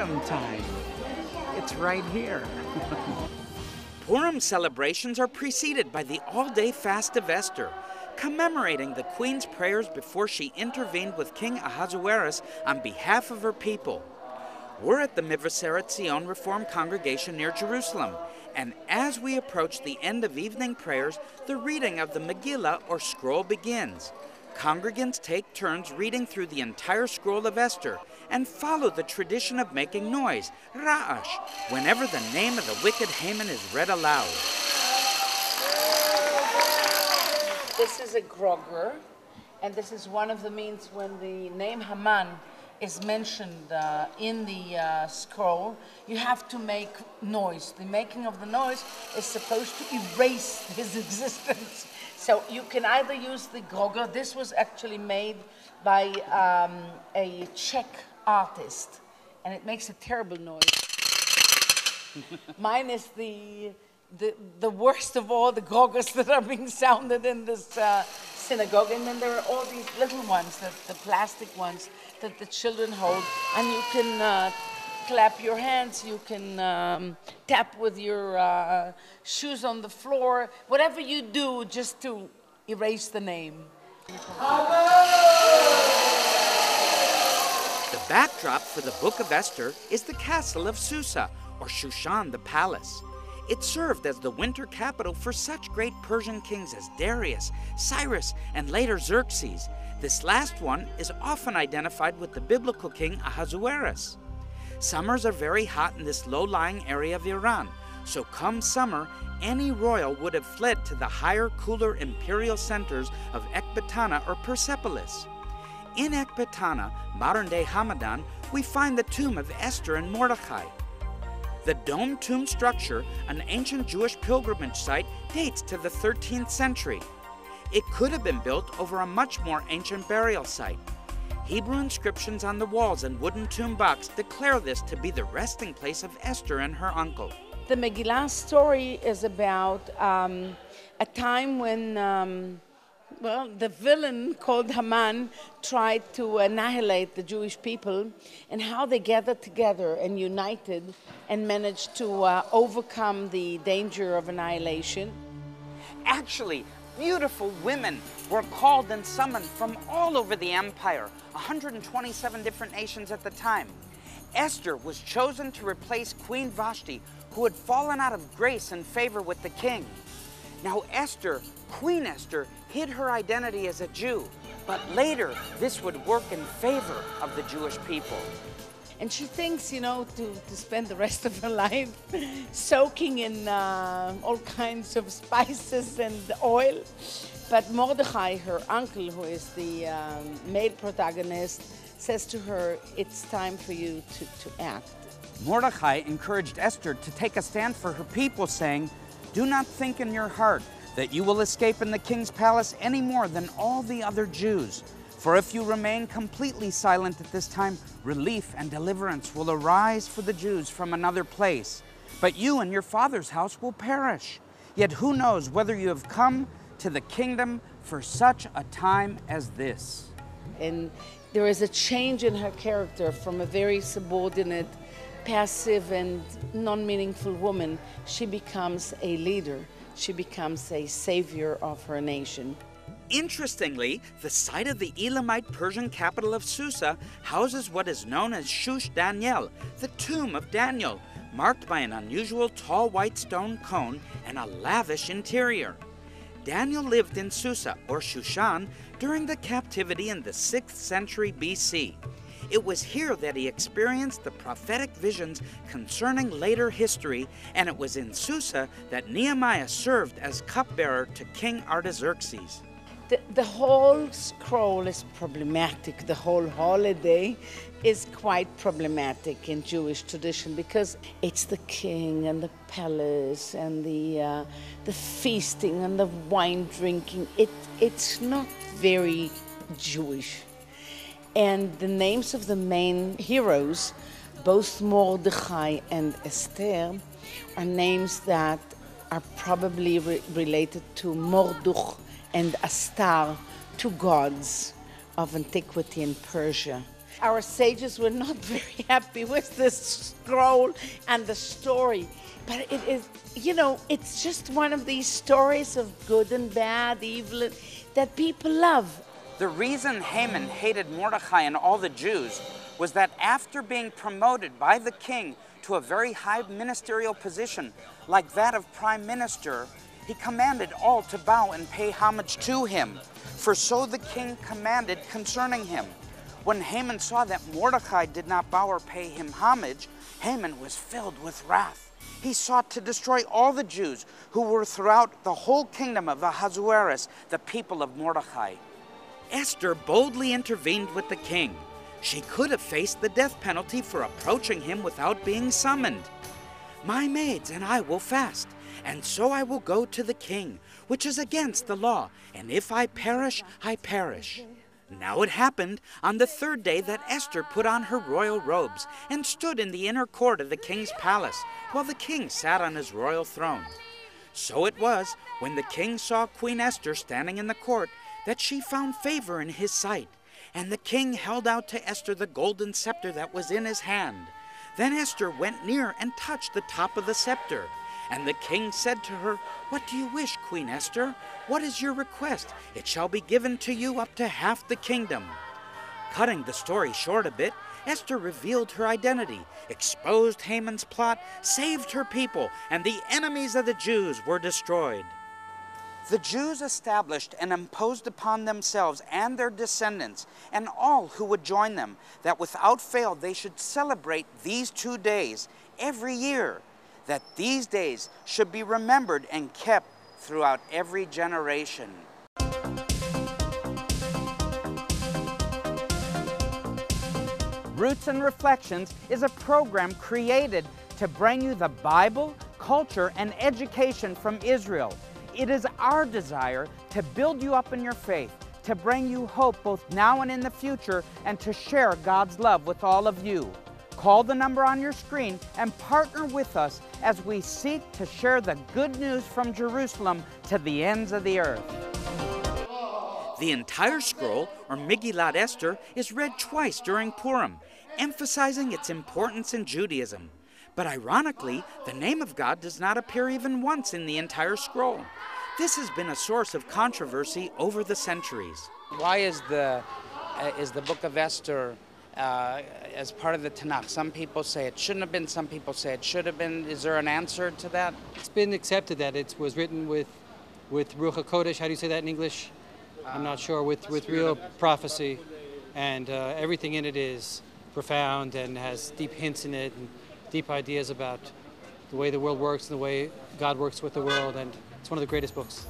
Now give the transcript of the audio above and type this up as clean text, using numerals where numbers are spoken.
Purim time. It's right here. Purim celebrations are preceded by the all-day fast of Esther, commemorating the queen's prayers before she intervened with King Ahasuerus on behalf of her people. We're at the Mivaseret Zion Reform Congregation near Jerusalem, and as we approach the end of evening prayers, the reading of the Megillah or scroll begins. Congregants take turns reading through the entire scroll of Esther and follow the tradition of making noise, ra'ash, whenever the name of the wicked Haman is read aloud. This is a grogger, and this is one of the means when the name Haman is mentioned in the scroll, you have to make noise. The making of the noise is supposed to erase his existence. So you can either use the grogger. This was actually made by a Czech artist, and it makes a terrible noise. Mine is the worst of all the groggers that are being sounded in this synagogue. And then there are all these little ones, the plastic ones that the children hold, and you can clap your hands, you can tap with your shoes on the floor, whatever you do just to erase the name. The backdrop for the Book of Esther is the castle of Susa, or Shushan the palace. It served as the winter capital for such great Persian kings as Darius, Cyrus, and later Xerxes. This last one is often identified with the biblical king Ahasuerus. Summers are very hot in this low-lying area of Iran, so come summer, any royal would have fled to the higher, cooler imperial centers of Ecbatana or Persepolis. In Ecbatana, modern-day Hamadan, we find the tomb of Esther and Mordecai. The domed tomb structure, an ancient Jewish pilgrimage site, dates to the 13th century. It could have been built over a much more ancient burial site. Hebrew inscriptions on the walls and wooden tomb box declare this to be the resting place of Esther and her uncle. The Megillah story is about a time when the villain called Haman tried to annihilate the Jewish people, and how they gathered together and united and managed to overcome the danger of annihilation. Actually, beautiful women were called and summoned from all over the empire, 127 different nations at the time. Esther was chosen to replace Queen Vashti, who had fallen out of grace and favor with the king. Now Esther, Queen Esther, hid her identity as a Jew, but later this would work in favor of the Jewish people. And she thinks, to spend the rest of her life soaking in all kinds of spices and oil. But Mordecai, her uncle, who is the male protagonist, says to her, it's time for you to act. Mordecai encouraged Esther to take a stand for her people, saying, "Do not think in your heart that you will escape in the king's palace any more than all the other Jews. For if you remain completely silent at this time, relief and deliverance will arise for the Jews from another place. But you and your father's house will perish. Yet who knows whether you have come to the kingdom for such a time as this." And there is a change in her character from a very subordinate, passive and non-meaningful woman. She becomes a leader. She becomes a savior of her nation. Interestingly, the site of the Elamite Persian capital of Susa houses what is known as Shush Daniel, the tomb of Daniel, marked by an unusual tall white stone cone and a lavish interior. Daniel lived in Susa, or Shushan, during the captivity in the 6th century BC. It was here that he experienced the prophetic visions concerning later history, and it was in Susa that Nehemiah served as cupbearer to King Artaxerxes. The whole scroll is problematic. The whole holiday is quite problematic in Jewish tradition because it's the king and the palace and the feasting and the wine drinking. It's not very Jewish. And the names of the main heroes, both Mordecai and Esther, are names that are probably related to Morduk and Astar, two gods of antiquity in Persia. Our sages were not very happy with this scroll and the story. But it is, it's just one of these stories of good and bad, evil, that people love. The reason Haman hated Mordecai and all the Jews was that after being promoted by the king to a very high ministerial position, like that of prime minister, he commanded all to bow and pay homage to him. For so the king commanded concerning him. When Haman saw that Mordecai did not bow or pay him homage, Haman was filled with wrath. He sought to destroy all the Jews who were throughout the whole kingdom of Ahasuerus, the people of Mordecai. Esther boldly intervened with the king. She could have faced the death penalty for approaching him without being summoned. My maids and I will fast, and so I will go to the king, which is against the law, and if I perish, I perish. Now it happened on the third day that Esther put on her royal robes and stood in the inner court of the king's palace, while the king sat on his royal throne. So it was, when the king saw Queen Esther standing in the court, that she found favor in his sight. And the king held out to Esther the golden scepter that was in his hand. Then Esther went near and touched the top of the scepter. And the king said to her, "What do you wish, Queen Esther? What is your request? It shall be given to you up to half the kingdom." Cutting the story short a bit, Esther revealed her identity, exposed Haman's plot, saved her people, and the enemies of the Jews were destroyed. The Jews established and imposed upon themselves and their descendants, and all who would join them, that without fail they should celebrate these 2 days every year, that these days should be remembered and kept throughout every generation. Roots and Reflections is a program created to bring you the Bible, culture, and education from Israel. It is our desire to build you up in your faith, to bring you hope both now and in the future, and to share God's love with all of you. Call the number on your screen and partner with us as we seek to share the good news from Jerusalem to the ends of the earth. The entire scroll, or Megillat Esther, is read twice during Purim, emphasizing its importance in Judaism. But ironically, the name of God does not appear even once in the entire scroll. This has been a source of controversy over the centuries. Why is the book of Esther as part of the Tanakh? Some people say it shouldn't have been, some people say it should have been. Is there an answer to that? It's been accepted that it was written with Ruach HaKodesh, how do you say that in English? I'm not sure, with real prophecy, and everything in it is profound and has deep hints in it and deep ideas about the way the world works and the way God works with the world, and it's one of the greatest books.